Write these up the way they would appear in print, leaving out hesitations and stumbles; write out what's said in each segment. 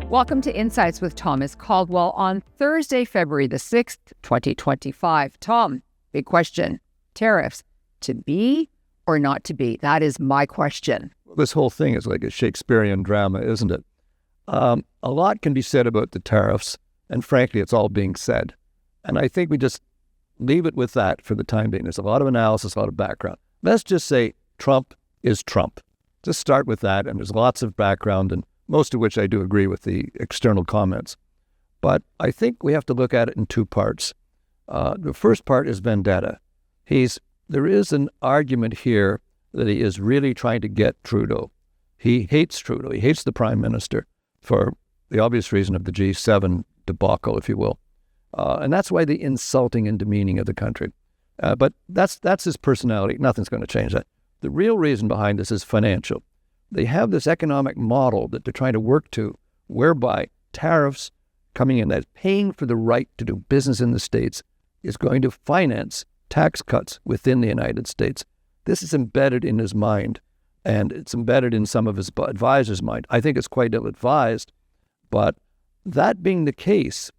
Welcome to Insights with Thomas Caldwell on Thursday, February the 6th, 2025. Tom, big question. Tariffs, to be or not to be? That is my question. This whole thing is like a Shakespearean drama, isn't it? A lot can be said about the tariffs, and frankly, it's all being said. And I think we just leave it with that for the time being. There's a lot of analysis, a lot of background. Let's just say Trump is Trump. Just start with that, and there's lots of background, and most of which I do agree with the external comments. But I think we have to look at it in two parts. The first part is vendetta. There is an argument here that he is really trying to get Trudeau. He hates Trudeau. He hates the Prime Minister for the obvious reason of the G7 debacle, if you will. And that's why the insulting and demeaning of the country. But that's his personality. Nothing's going to change that. The real reason behind this is financial. They have this economic model that they're trying to work to, whereby tariffs coming in, that paying for the right to do business in the States is going to finance tax cuts within the United States. This is embedded in his mind, and it's embedded in some of his advisors' mind. I think it's quite ill-advised, but that being the case,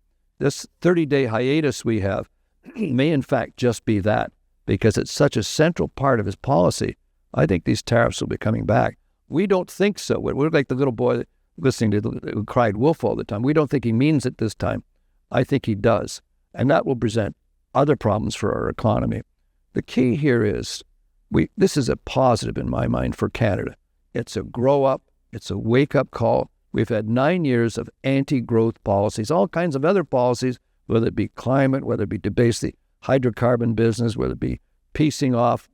this 30-day hiatus we have may in fact just be that, because it's such a central part of his policy. I think these tariffs will be coming back. We don't think so. We're like the little boy listening to who cried wolf all the time. We don't think he means it this time. I think he does. And that will present other problems for our economy. The key here is, this is a positive in my mind for Canada. It's a grow up. It's a wake up call. We've had 9 years of anti-growth policies, all kinds of other policies, whether it be climate, whether it be debase the hydrocarbon business, whether it be piecing off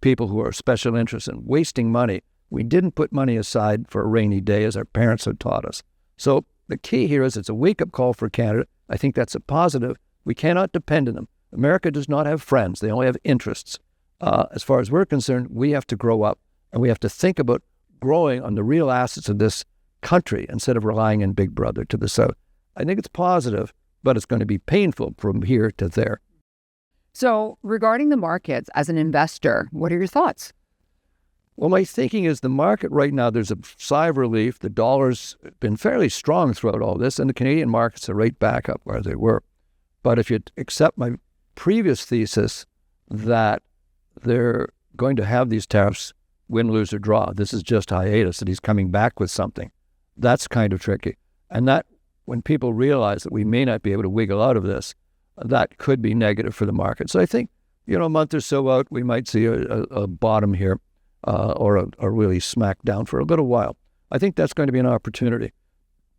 people who are special interests and wasting money. We didn't put money aside for a rainy day, as our parents had taught us. So the key here is it's a wake-up call for Canada. I think that's a positive. We cannot depend on them. America does not have friends. They only have interests. As far as we're concerned, we have to grow up, and we have to think about growing on the real assets of this country instead of relying on Big Brother to the south. I think it's positive, but it's going to be painful from here to there. So regarding the markets, as an investor, what are your thoughts? Well, my thinking is the market right now, there's a sigh of relief. The dollar's been fairly strong throughout all this, and the Canadian markets are right back up where they were. But if you accept my previous thesis that they're going to have these tariffs win, lose, or draw, this is just hiatus, that he's coming back with something, that's kind of tricky. And that, when people realize that we may not be able to wiggle out of this, that could be negative for the market. So I think, a month or so out, we might see a bottom here. Or really smack down for a little while. I think that's going to be an opportunity.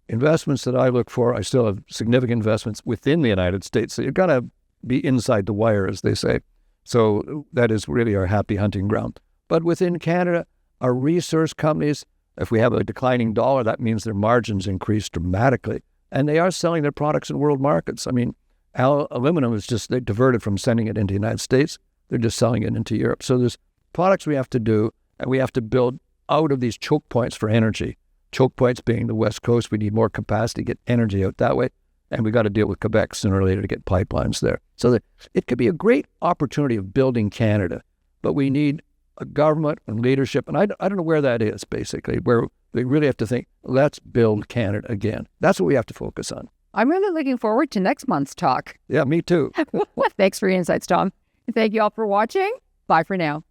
Investments that I look for, I still have significant investments within the United States. So you've got to be inside the wire, as they say. So that is really our happy hunting ground. But within Canada, our resource companies, if we have a declining dollar, that means their margins increase dramatically. And they are selling their products in world markets. I mean, aluminum is just, they diverted from sending it into the United States. They're just selling it into Europe. So there's products we have to do, and we have to build out of these choke points for energy. Choke points being the West Coast. We need more capacity to get energy out that way, and we got to deal with Quebec sooner or later to get pipelines there. So that it could be a great opportunity of building Canada, but we need a government and leadership, and I don't know where that is, basically, where we really have to think, let's build Canada again. That's what we have to focus on. I'm really looking forward to next month's talk. Yeah, me too. Thanks for your insights, Tom. Thank you all for watching. Bye for now.